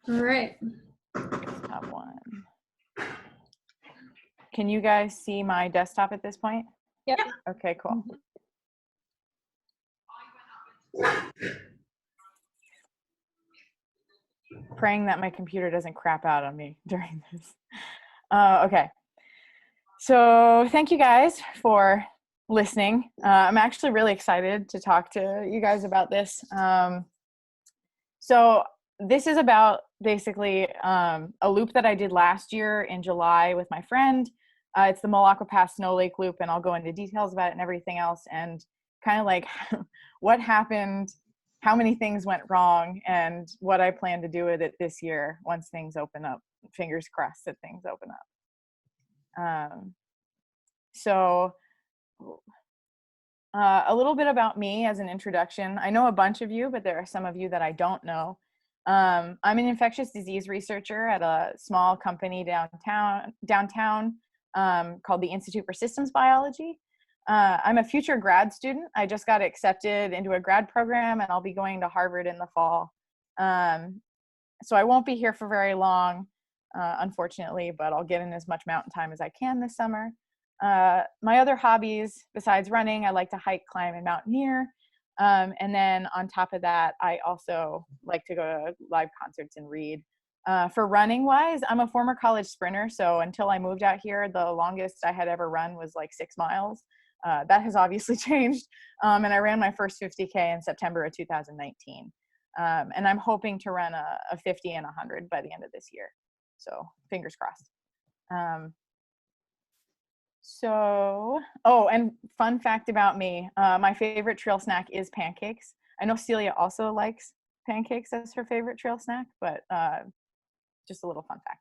All right. Desktop one. Can you guys see my desktop at this point? Yep. Okay, cool. Praying that my computer doesn't crap out on me during this. Okay. So thank you guys for listening. I'm actually really excited to talk to you guys about this. So this is about basically a loop that I did last year in July with my friend. It's the Melakwa Pass Snow Lake loop, and I'll go into details about it and everything else, and kind of like what happened, how many things went wrong, and what I plan to do with it this year once things open up. Fingers crossed that things open up. So a little bit about me as an introduction. I know a bunch of you, but there are some of you that I don't know. I'm an infectious disease researcher at a small company downtown called the Institute for Systems Biology. I'm a future grad student. I just got accepted into a grad program, and I'll be going to Harvard in the fall. So I won't be here for very long, unfortunately, but I'll get in as much mountain time as I can this summer. My other hobbies, besides running, I like to hike, climb, and mountaineer. And then on top of that, I also like to go to live concerts and read. For running wise, I'm a former college sprinter. So until I moved out here, the longest I had ever run was like 6 miles. That has obviously changed. And I ran my first 50K in September of 2019. And I'm hoping to run a 50 and 100 by the end of this year. So fingers crossed. And fun fact about me, my favorite trail snack is pancakes. I know Celia also likes pancakes as her favorite trail snack, but just a little fun fact.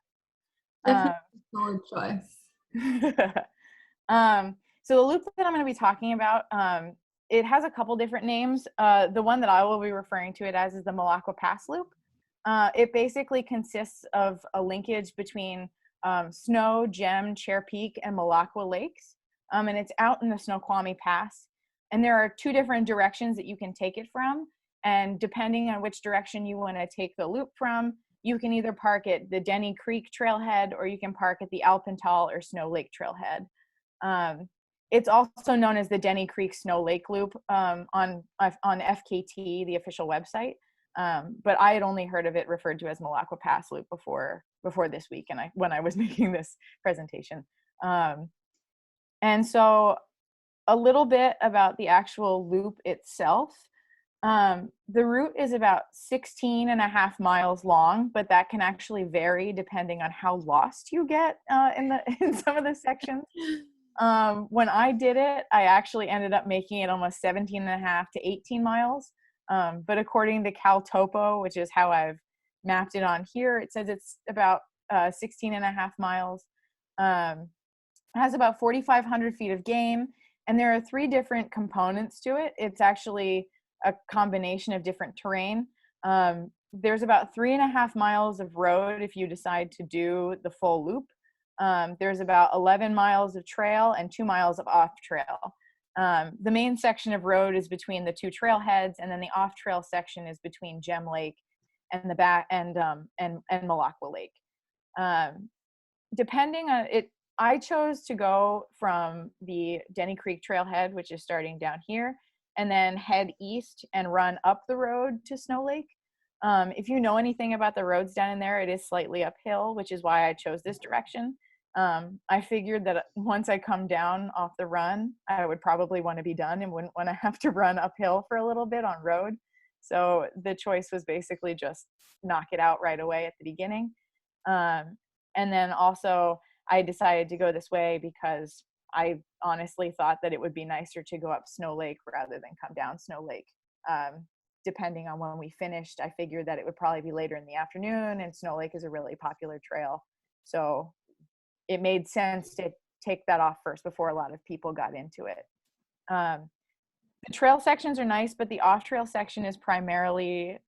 Solid choice. So the loop that I'm going to be talking about, it has a couple different names. The one that I will be referring to it as is the Melakwa Pass loop. It basically consists of a linkage between Snow, Gem, Chair Peak, and Melakwa Lakes. And it's out in the Snoqualmie Pass. And there are 2 different directions that you can take it from. And depending on which direction you want to take the loop from, you can either park at the Denny Creek trailhead, or you can park at the Alpental or Snow Lake trailhead. It's also known as the Denny Creek Snow Lake Loop on FKT, the official website. But I had only heard of it referred to as Melakwa Pass Loop before this week, and when I was making this presentation. And so a little bit about the actual loop itself. The route is about 16 and a half miles long, but that can actually vary depending on how lost you get in some of the sections. When I did it, I actually ended up making it almost 17 and a half to 18 miles. But according to Cal Topo, which is how I've mapped it on here, it says it's about 16 and a half miles. It has about 4,500 feet of game, and there are 3 different components to it. It's actually a combination of different terrain. There's about 3.5 miles of road if you decide to do the full loop. There's about 11 miles of trail and 2 miles of off trail. The main section of road is between the 2 trailheads, and then the off trail section is between Gem Lake and the back and Melakwa Lake. Depending on it, I chose to go from the Denny Creek trailhead, which is starting down here, and then head east and run up the road to Snow Lake. If you know anything about the roads down in there, it is slightly uphill, which is why I chose this direction. I figured that once I come down off the run, I would probably want to be done and wouldn't want to have to run uphill for a little bit on road. So the choice was basically just knock it out right away at the beginning. And then also I decided to go this way because I honestly thought that it would be nicer to go up Snow Lake rather than come down Snow Lake. Depending on when we finished, I figured that it would probably be later in the afternoon, and Snow Lake is a really popular trail. So it made sense to take that off first before a lot of people got into it. The trail sections are nice, but the off-trail section is primarily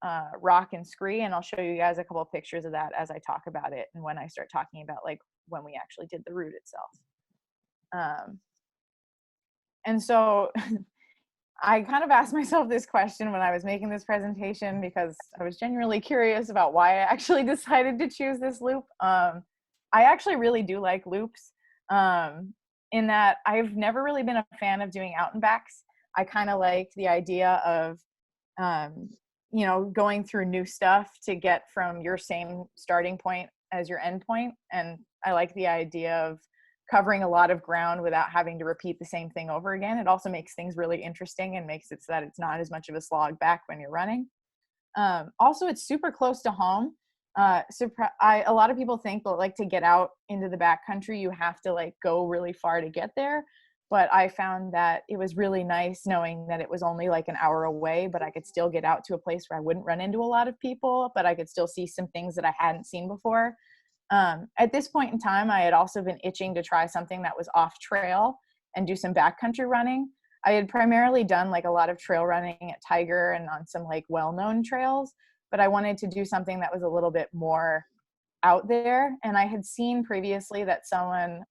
rock and scree, and I'll show you guys a couple of pictures of that as I talk about it and when I start talking about like when we actually did the route itself. And so I kind of asked myself this question when I was making this presentation because I was genuinely curious about why I actually decided to choose this loop. I actually really do like loops, in that I've never really been a fan of doing out and backs. I kind of like the idea of, um, going through new stuff to get from your same starting point as your end point. And I like the idea of covering a lot of ground without having to repeat the same thing over again. It also makes things really interesting and makes it so that it's not as much of a slog back when you're running. Also, it's super close to home. A lot of people think that, like, to get out into the backcountry, you have to like go really far to get there. But I found that it was really nice knowing that it was only like an hour away, but I could still get out to a place where I wouldn't run into a lot of people, but I could still see some things that I hadn't seen before. At this point in time, I had also been itching to try something that was off trail and do some backcountry running. I had primarily done like a lot of trail running at Tiger and on some like well-known trails, but I wanted to do something that was a little bit more out there. And I had seen previously that someone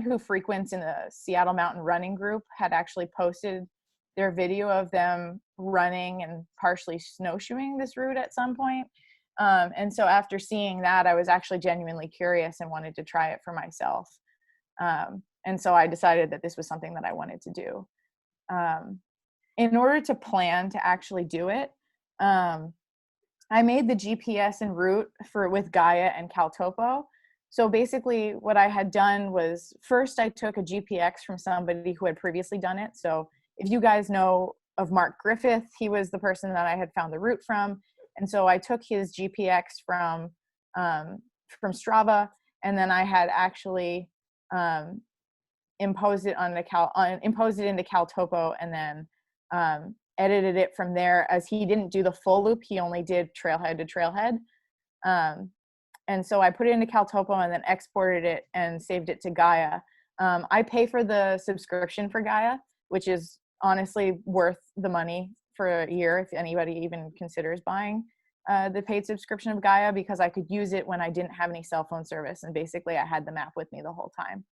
who frequents in the Seattle Mountain Running group had actually posted their video of them running and partially snowshoeing this route at some point. And so after seeing that, I was actually genuinely curious and wanted to try it for myself. And so I decided that this was something that I wanted to do. In order to plan to actually do it, I made the GPS and route with Gaia and Caltopo. So basically what I had done was, first I took a GPX from somebody who had previously done it. So if you guys know of Mark Griffith, he was the person that I had found the route from. And so I took his GPX from Strava, and then I had actually imposed it into Caltopo, and then edited it from there. As he didn't do the full loop, he only did trailhead to trailhead. And so I put it into Caltopo and then exported it and saved it to Gaia. I pay for the subscription for Gaia, which is honestly worth the money for a year if anybody even considers buying the paid subscription of Gaia, because I could use it when I didn't have any cell phone service, and basically I had the map with me the whole time.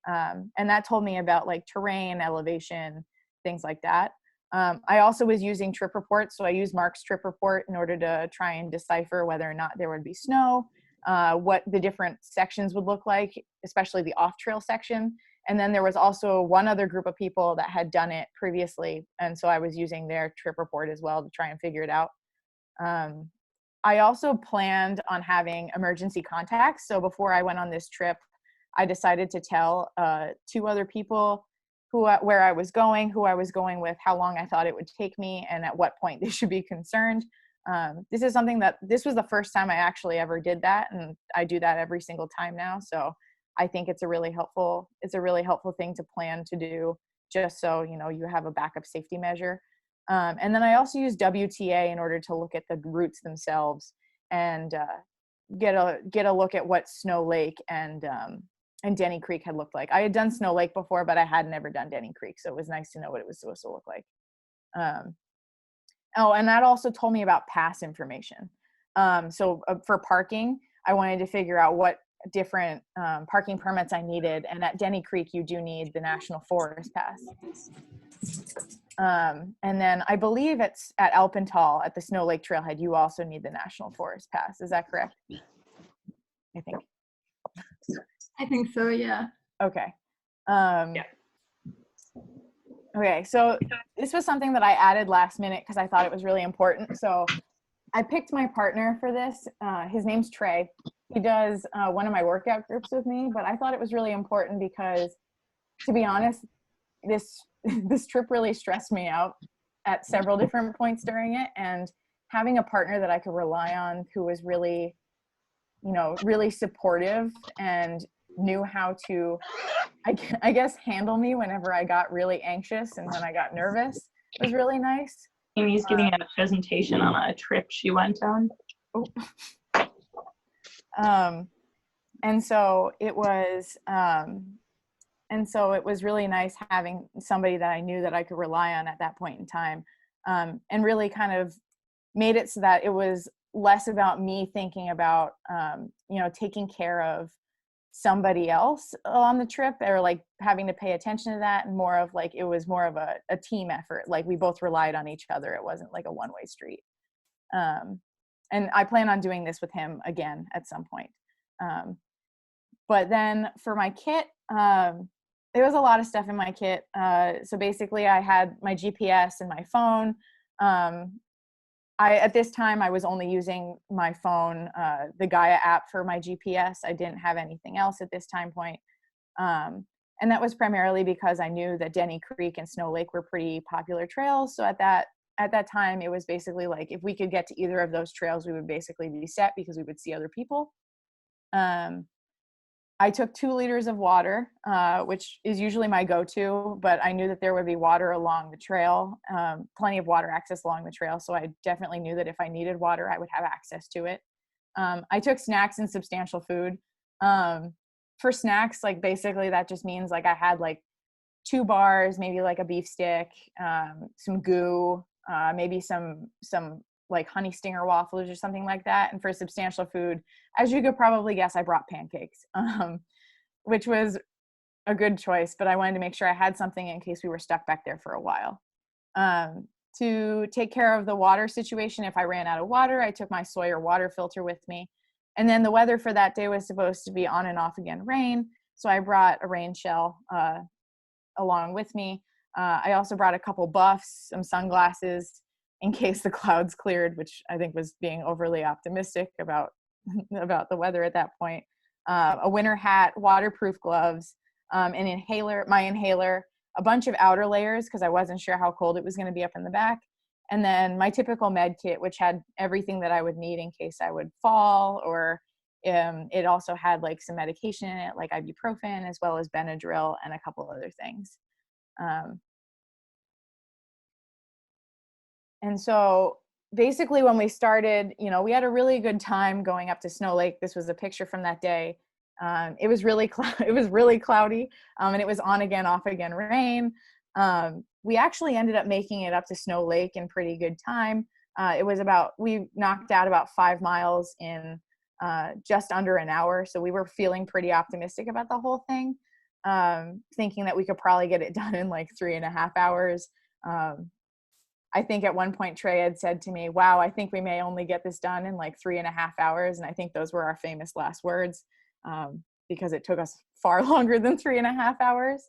And that told me about like terrain, elevation, things like that. I also was using trip reports, so I used Mark's trip report in order to try and decipher whether or not there would be snow, what the different sections would look like, especially the off-trail section. And then there was also one other group of people that had done it previously, and so I was using their trip report as well to try and figure it out. I also planned on having emergency contacts. So before I went on this trip, I decided to tell 2 other people where I was going, who I was going with, how long I thought it would take me, and at what point they should be concerned. This was the first time I actually ever did that, and I do that every single time now. So I think it's a really helpful thing to plan to do, just so you have a backup safety measure. And then I also use WTA in order to look at the routes themselves and get a look at what Snow Lake and Denny Creek had looked like. I had done Snow Lake before, but I had never done Denny Creek, so it was nice to know what it was supposed to look like. And that also told me about pass information. So for parking, I wanted to figure out what different parking permits I needed, and at Denny Creek, you do need the National Forest Pass. And then I believe it's at Alpental at the Snow Lake Trailhead, you also need the National Forest Pass. Is that correct? I think so, yeah. Okay. Okay, so this was something that I added last minute because I thought it was really important. So I picked my partner for this. His name's Trey. He does one of my workout groups with me, but I thought it was really important because, to be honest, this trip really stressed me out at several different points during it, and having a partner that I could rely on who was really, really supportive and knew how to, I guess, handle me whenever I got really anxious and when I got nervous was really nice. Amy's giving a presentation on a trip she went on. And so it was really nice having somebody that I knew that I could rely on at that point in time, and really kind of made it so that it was less about me thinking about, taking care of somebody else on the trip or like having to pay attention to that, and more of like it was more of a team effort. Like we both relied on each other. It wasn't like a one-way street. And I plan on doing this with him again at some point. But then for my kit, there was a lot of stuff in my kit. So basically I had my GPS and my phone. At this time, I was only using my phone, the Gaia app for my GPS. I didn't have anything else at this time point. And that was primarily because I knew that Denny Creek and Snow Lake were pretty popular trails. So at that time, it was basically like, if we could get to either of those trails, we would basically be set because we would see other people. I took 2 liters of water, which is usually my go-to, but I knew that there would be water along the trail, plenty of water access along the trail. So I definitely knew that if I needed water, I would have access to it. I took snacks and substantial food. For snacks, like basically that just means like I had like 2 bars, maybe like a beef stick, some goo, maybe some like honey stinger waffles or something like that. And for substantial food, as you could probably guess, I brought pancakes, which was a good choice, but I wanted to make sure I had something in case we were stuck back there for a while. To take care of the water situation, if I ran out of water, I took my Sawyer water filter with me. And then the weather for that day was supposed to be on and off again rain. So I brought a rain shell along with me. I also brought a couple buffs, some sunglasses, in case the clouds cleared, which I think was being overly optimistic about the weather at that point. A winter hat, waterproof gloves, an inhaler, my inhaler, a bunch of outer layers because I wasn't sure how cold it was going to be up in the back. And then my typical med kit, which had everything that I would need in case I would fall, or it also had like some medication in it, like ibuprofen, as well as Benadryl and a couple other things. And so basically when we started, we had a really good time going up to Snow Lake. This was a picture from that day. It was really cloudy, and it was on again, off again rain. We actually ended up making it up to Snow Lake in pretty good time. We knocked out about 5 miles in just under an hour. So we were feeling pretty optimistic about the whole thing, thinking that we could probably get it done in like 3.5 hours. I think at one point Trey had said to me, wow, I think we may only get this done in like 3.5 hours. And I think those were our famous last words, because it took us far longer than 3.5 hours.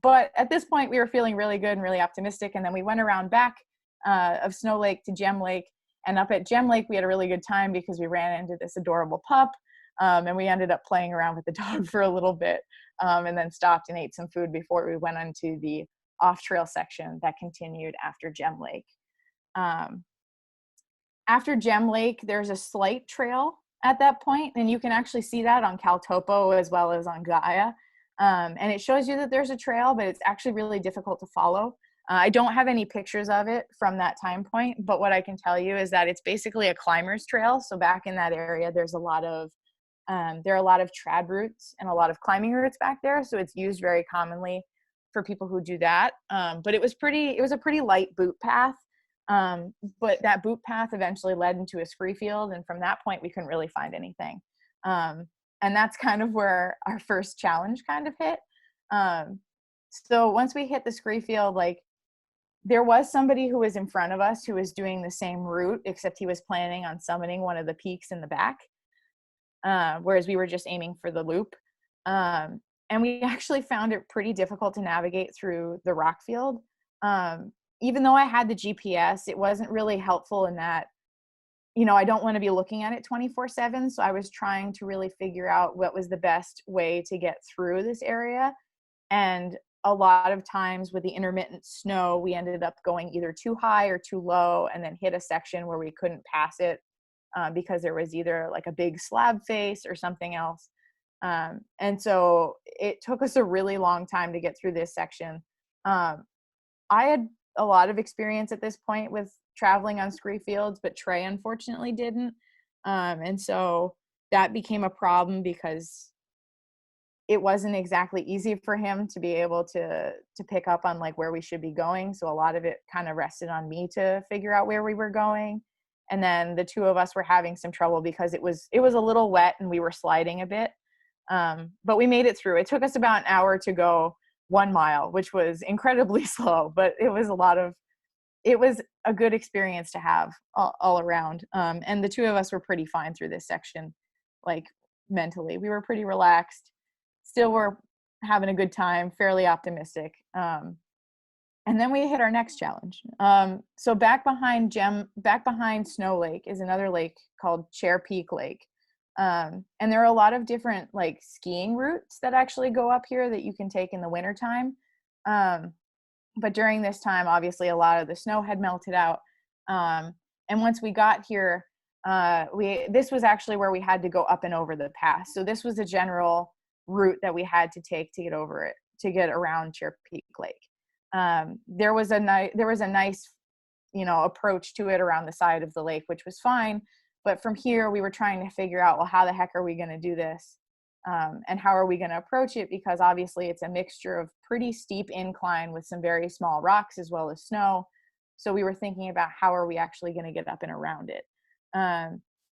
But at this point we were feeling really good and really optimistic. And then we went around back of Snow Lake to Gem Lake, and up at Gem Lake, we had a really good time because we ran into this adorable pup. And we ended up playing around with the dog for a little bit, and then stopped and ate some food before we went onto the off-trail section that continued after Gem Lake. After Gem Lake, there's a slight trail at that point, and you can actually see that on CalTopo as well as on Gaia. And it shows you that there's a trail, but it's actually really difficult to follow. I don't have any pictures of it from that time point, but what I can tell you is that it's basically a climber's trail. So back in that area, there are a lot of trad routes and a lot of climbing routes back there. So it's used very commonly for people who do that. But it was a pretty light boot path. But that boot path eventually led into a scree field. And from that point, we couldn't really find anything. And that's kind of where our first challenge kind of hit. So once we hit the scree field, like there was somebody who was in front of us who was doing the same route, except he was planning on summiting one of the peaks in the back. Whereas we were just aiming for the loop. And we actually found it pretty difficult to navigate through the rock field. Even though I had the GPS, it wasn't really helpful in that, I don't want to be looking at it 24/7. So I was trying to really figure out what was the best way to get through this area. And a lot of times with the intermittent snow, we ended up going either too high or too low, and then hit a section where we couldn't pass it because there was either like a big slab face or something else. And so it took us a really long time to get through this section. I had a lot of experience at this point with traveling on scree fields, but Trey unfortunately didn't. And so that became a problem because it wasn't exactly easy for him to be able to pick up on like where we should be going. So a lot of it kind of rested on me to figure out where we were going. And then the two of us were having some trouble because it was a little wet and we were sliding a bit. But we made it through. It took us about an hour to go 1 mile, which was incredibly slow, but it was a good experience to have all around. And the two of us were pretty fine through this section, like mentally. We were pretty relaxed, still were having a good time, fairly optimistic. And then we hit our next challenge. So back behind Snow Lake is another lake called Chair Peak Lake. And there are a lot of different like skiing routes that actually go up here that you can take in the wintertime. But during this time, obviously a lot of the snow had melted out. And once we got here, this was actually where we had to go up and over the pass. So this was a general route that we had to take to get over it, to get around Chair Peak Lake. There was a nice, approach to it around the side of the lake, which was fine. But from here, we were trying to figure out, well, how the heck are we going to do this? And how are we going to approach it? Because obviously it's a mixture of pretty steep incline with some very small rocks as well as snow. So we were thinking about how are we actually going to get up and around it.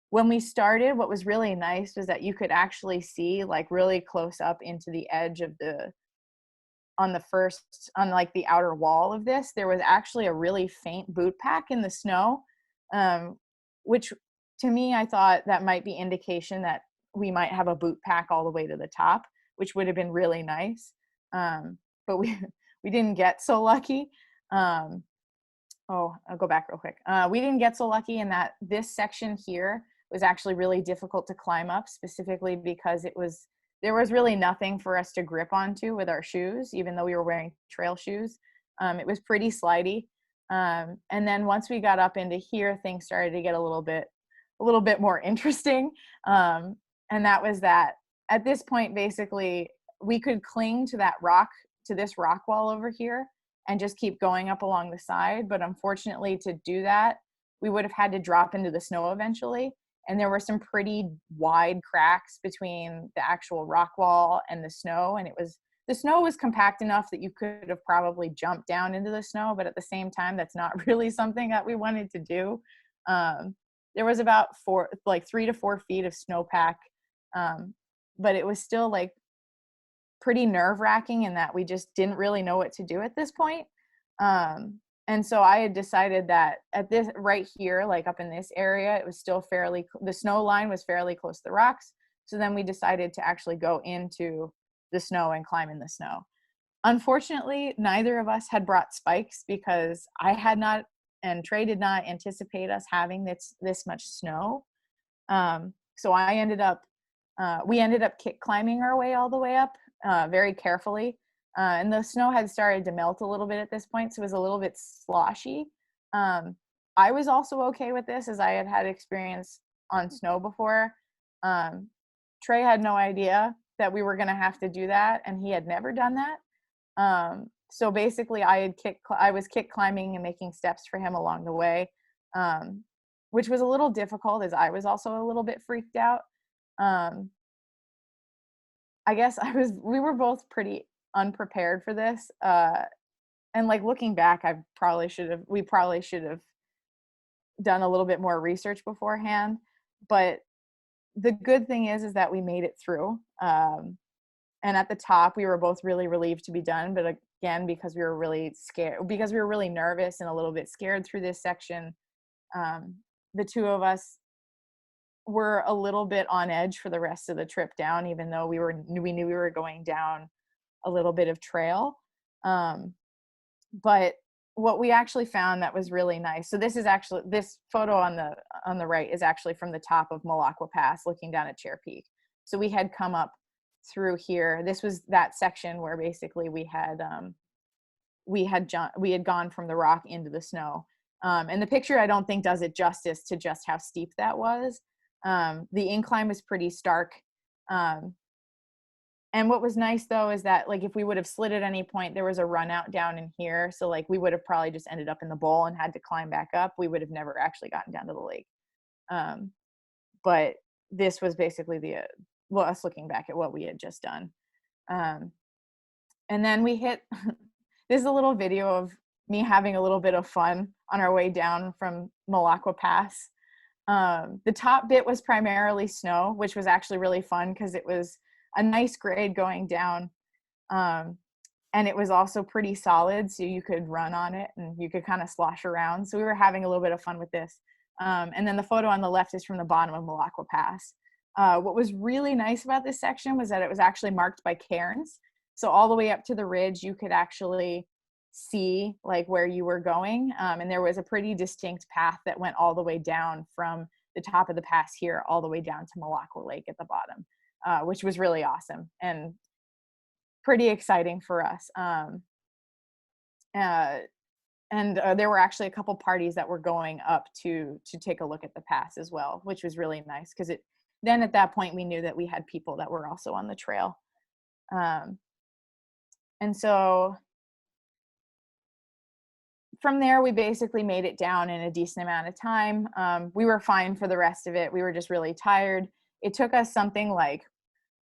When we started, what was really nice was that you could actually see like really close up into the edge of on the outer wall of this, there was actually a really faint boot pack in the snow, which to me, I thought that might be indication that we might have a boot pack all the way to the top, which would have been really nice. But we didn't get so lucky. I'll go back real quick. We didn't get so lucky in that this section here was actually really difficult to climb up, specifically because there was really nothing for us to grip onto with our shoes, even though we were wearing trail shoes. It was pretty slidey. And then once we got up into here, things started to get a little bit more interesting. And that was that at this point, basically, we could cling to this rock wall over here and just keep going up along the side. But unfortunately, to do that, we would have had to drop into the snow eventually. And there were some pretty wide cracks between the actual rock wall and the snow. And the snow was compact enough that you could have probably jumped down into the snow, but at the same time, that's not really something that we wanted to do. There was about 3 to 4 feet of snowpack. But it was still like pretty nerve-wracking in that we just didn't really know what to do at this point. And so I had decided that at this right here, like up in this area, it was still the snow line was fairly close to the rocks. So then we decided to actually go into the snow and climb in the snow. Unfortunately, neither of us had brought spikes because I had not, and Trey did not anticipate us having this much snow. So we ended up kick climbing our way all the way up very carefully. And the snow had started to melt a little bit at this point, so it was a little bit sloshy. I was also okay with this as I had experience on snow before. Trey had no idea that we were going to have to do that, and he had never done that. So basically, I was kick climbing and making steps for him along the way, which was a little difficult as I was also a little bit freaked out. I guess we were both pretty unprepared for this. And like looking back, we probably should have done a little bit more research beforehand. But the good thing is that we made it through. And at the top, we were both really relieved to be done. But again, because we were really scared, because we were really nervous and a little bit scared through this section, the two of us were a little bit on edge for the rest of the trip down, even though we knew we were going down a little bit of trail. But what we actually found that was really nice. So this photo on the right is actually from the top of Melakwa Pass, looking down at Chair Peak. So we had come up through here. This was that section where basically we had gone from the rock into the snow. And the picture I don't think does it justice to just how steep that was. The incline was pretty stark. And what was nice though is that like if we would have slid at any point, there was a run out down in here. So like we would have probably just ended up in the bowl and had to climb back up. We would have never actually gotten down to the lake. But this was basically us looking back at what we had just done. And then we hit, this is a little video of me having a little bit of fun on our way down from Melakwa Pass. The top bit was primarily snow, which was actually really fun because a nice grade going down. And it was also pretty solid, so you could run on it and you could kind of slosh around. So we were having a little bit of fun with this. And then the photo on the left is from the bottom of Melakwa Pass. What was really nice about this section was that it was actually marked by cairns. So all the way up to the ridge, you could actually see like where you were going. And there was a pretty distinct path that went all the way down from the top of the pass here all the way down to Melakwa Lake at the bottom, which was really awesome and pretty exciting for us. There were actually a couple parties that were going up to take a look at the pass as well, which was really nice because then at that point we knew that we had people that were also on the trail. And so from there, we basically made it down in a decent amount of time. We were fine for the rest of it. We were just really tired. It took us something like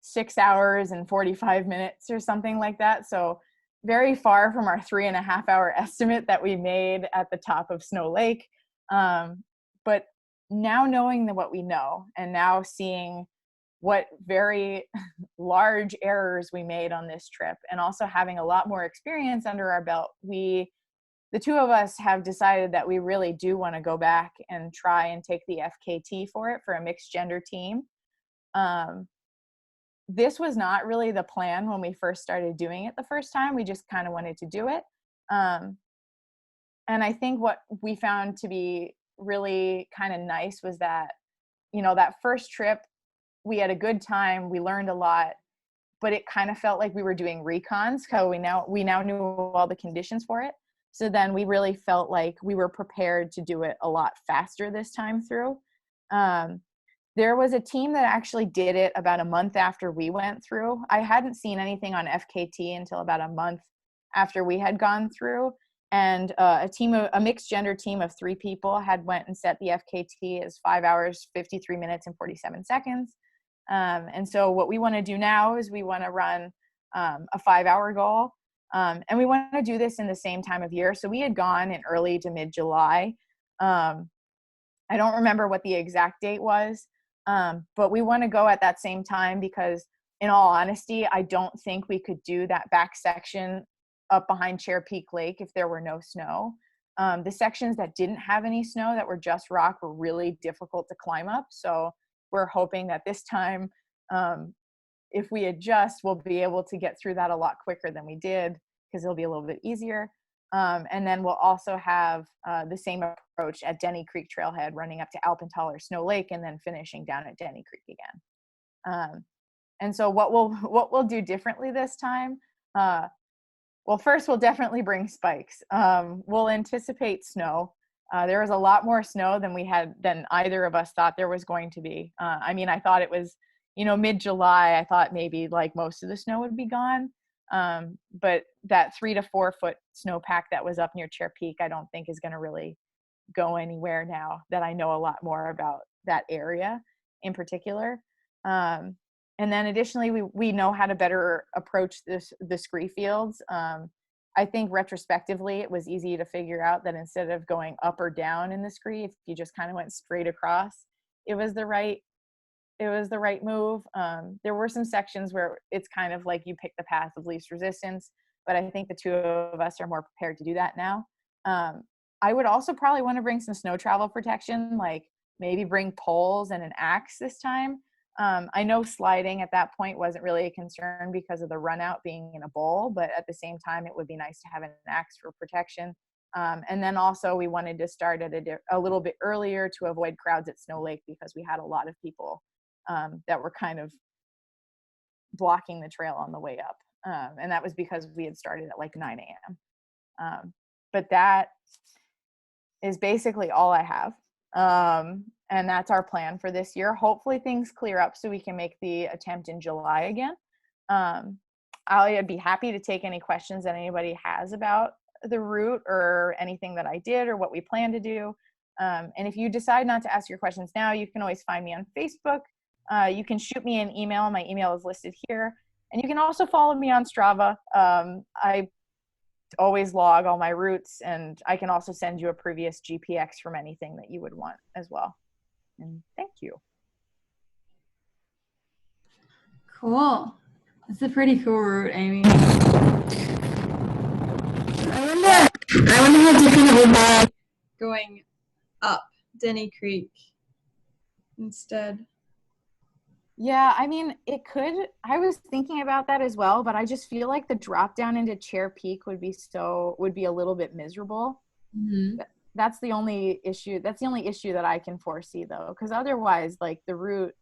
6 hours and 45 minutes or something like that. So very far from our 3.5 hour estimate that we made at the top of Snow Lake. But now knowing what we know and now seeing what very large errors we made on this trip and also having a lot more experience under our belt, the two of us have decided that we really do want to go back and try and take the FKT for it for a mixed gender team. This was not really the plan when we first started doing it the first time. We just kind of wanted to do it. And I think what we found to be really kind of nice was that, that first trip, we had a good time. We learned a lot, but it kind of felt like we were doing recons. How we now knew all the conditions for it. So then we really felt like we were prepared to do it a lot faster this time through. There was a team that actually did it about a month after we went through. I hadn't seen anything on FKT until about a month after we had gone through. And a mixed gender team of 3 people had went and set the FKT as 5 hours, 53 minutes, and 47 seconds. And so what we want to do now is we want to run a 5-hour goal. And we want to do this in the same time of year. So we had gone in early to mid-July. I don't remember what the exact date was, but we want to go at that same time because, in all honesty, I don't think we could do that back section up behind Chair Peak Lake if there were no snow. The sections that didn't have any snow, that were just rock, were really difficult to climb up. So we're hoping that this time, if we adjust, we'll be able to get through that a lot quicker than we did because it'll be a little bit easier. And then we'll also have the same approach at Denny Creek Trailhead, running up to Alpental or Snow Lake and then finishing down at Denny Creek again. And so what we'll do differently this time, well, first we'll definitely bring spikes. We'll anticipate snow. There was a lot more snow than either of us thought there was going to be. I mean, I thought it was, mid-July. I thought maybe like most of the snow would be gone. But that 3 to 4 foot snowpack that was up near Chair Peak, I don't think is going to really go anywhere now that I know a lot more about that area in particular. And then additionally, we know how to better approach the scree fields. I think retrospectively, it was easy to figure out that instead of going up or down in the scree, if you just kind of went straight across, it was the right move. There were some sections where it's kind of like you pick the path of least resistance, but I think the two of us are more prepared to do that now. I would also probably want to bring some snow travel protection, like maybe bring poles and an axe this time. I know sliding at that point wasn't really a concern because of the run out being in a bowl, but at the same time, it would be nice to have an axe for protection. And then also we wanted to start at a little bit earlier to avoid crowds at Snow Lake because we had a lot of people that were kind of blocking the trail on the way up. And that was because we had started at like 9 a.m. But that is basically all I have. And that's our plan for this year. Hopefully things clear up so we can make the attempt in July again. I'd be happy to take any questions that anybody has about the route or anything that I did or what we plan to do. And if you decide not to ask your questions now, you can always find me on Facebook. You can shoot me an email. My email is listed here. And you can also follow me on Strava. I always log all my routes, and I can also send you a previous GPX from anything that you would want as well. And thank you. Cool. It's a pretty cool route, Amy. I wonder how different it would be going up Denny Creek instead. Yeah, I mean, it could. I was thinking about that as well, but I just feel like the drop down into Chair Peak would be a little bit miserable. Mm-hmm. That's the only issue. That's the only issue that I can foresee, though, because otherwise, like the route,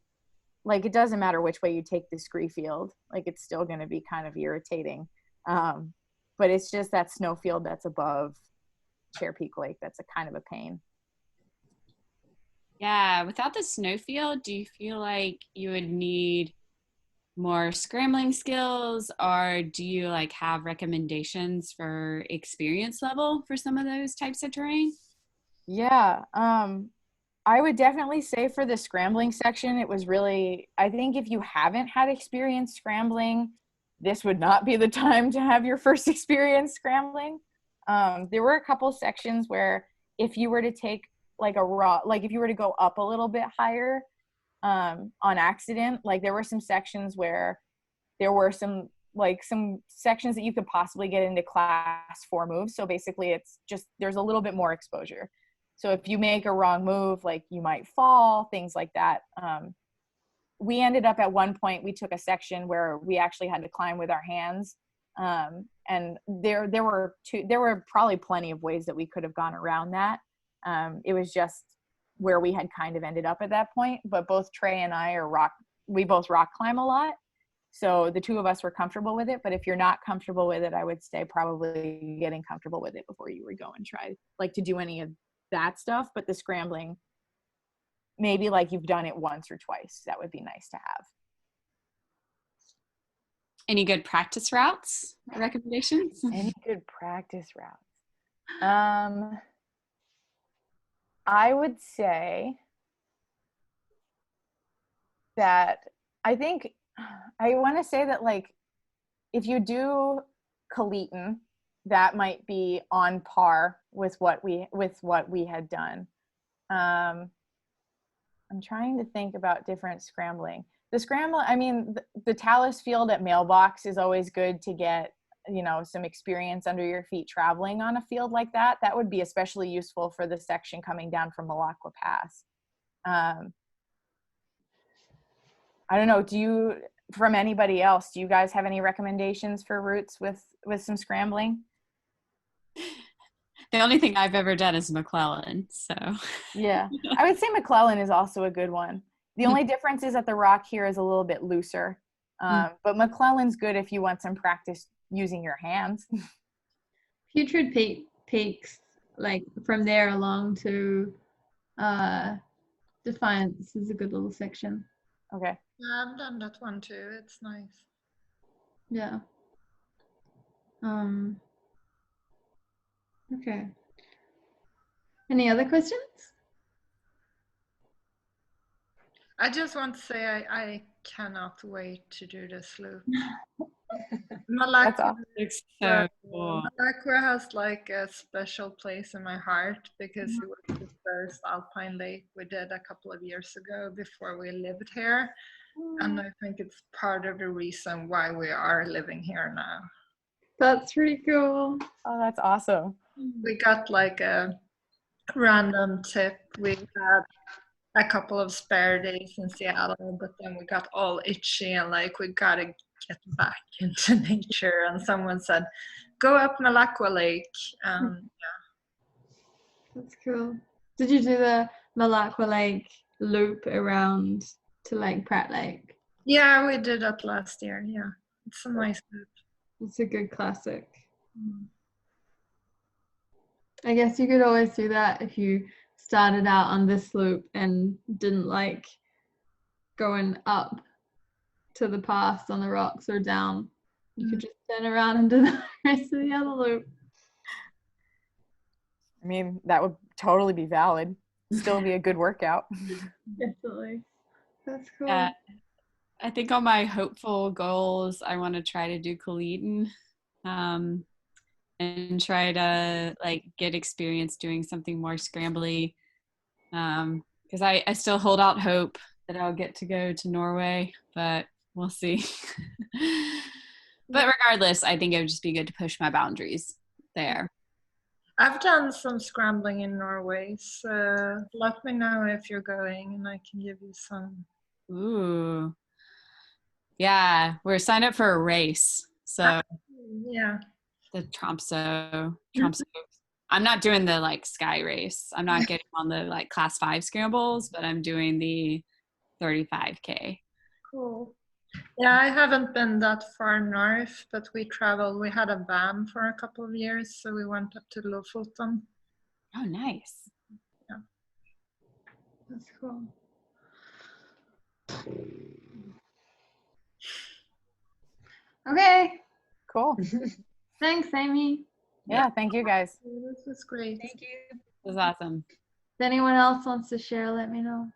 like it doesn't matter which way you take the scree field, like it's still going to be kind of irritating. But it's just that snow field that's above Chair Peak Lake that's a kind of a pain. Yeah, without the snowfield, do you feel like you would need more scrambling skills, or do you like have recommendations for experience level for some of those types of terrain? Yeah, I would definitely say for the scrambling section, it was really, I think if you haven't had experience scrambling, this would not be the time to have your first experience scrambling. There were a couple sections where if you were to take like if you were to go up a little bit higher on accident, like there were some sections where there were some sections that you could possibly get into class 4 moves. So basically it's just, there's a little bit more exposure. So if you make a wrong move, like you might fall, things like that. We ended up at one point, we took a section where we actually had to climb with our hands. And there were probably plenty of ways that we could have gone around that. It was just where we had kind of ended up at that point, but both Trey and I we both rock climb a lot. So the two of us were comfortable with it, but if you're not comfortable with it, I would say probably getting comfortable with it before you would go and try like to do any of that stuff. But the scrambling, maybe like you've done it once or twice, that would be nice to have. Any good practice routes or recommendations? Any good practice routes? I would say that I want to say that like if you do Kalitan, that might be on par with what we had done. I'm trying to think about different scrambling. I mean, the Talus field at Mailbox is always good to get, some experience under your feet traveling on a field like that. That would be especially useful for the section coming down from Melakwa Pass. I don't know, from anybody else, do you guys have any recommendations for routes with some scrambling? The only thing I've ever done is McClellan, so. Yeah, I would say McClellan is also a good one. The only difference is that the rock here is a little bit looser. But McClellan's good if you want some practice using your hands. Putrid Peaks, like from there along to Defiance is a good little section. Okay. Yeah, I've done that one too. It's nice. Yeah. Okay. Any other questions? I just want to say I cannot wait to do this loop. That's Melakwa, awesome. It's so cool. Melakwa has like a special place in my heart because it was the first alpine lake we did a couple of years ago before we lived here. And I think it's part of the reason why we are living here now. That's pretty cool. Oh, that's awesome. We got like a random tip. We had a couple of spare days in Seattle, but then we got all itchy and like we gotta get back into nature. And someone said, "Go up Melakwa Lake." Yeah. That's cool. Did you do the Melakwa Lake loop around to Lake Pratt Lake? Yeah, we did that last year. Yeah, it's a nice loop. It's a good classic. I guess you could always do that if you started out on this loop and didn't like going up to the pass on the rocks or down. You could just turn around and do the rest of the other loop. I mean, that would totally be valid. Still be a good workout. Definitely. That's cool. I think on my hopeful goals, I want to try to do Kalitan, and try to like get experience doing something more scrambly. Because I still hold out hope that I'll get to go to Norway, but we'll see. But regardless, I think it would just be good to push my boundaries there. I've done some scrambling in Norway, so let me know if you're going and I can give you some. Ooh. Yeah, we're signed up for a race. So Yeah. the Tromso. I'm not doing the like sky race. I'm not getting on the like class 5 scrambles, but I'm doing the 35K. Cool. Yeah, I haven't been that far north, but we traveled. We had a van for a couple of years, so we went up to Lofoten. Oh, nice. Yeah. That's cool. Okay. Cool. Thanks, Amy. Yeah, thank you guys. This was great. Thank you. It was awesome. If anyone else wants to share, let me know.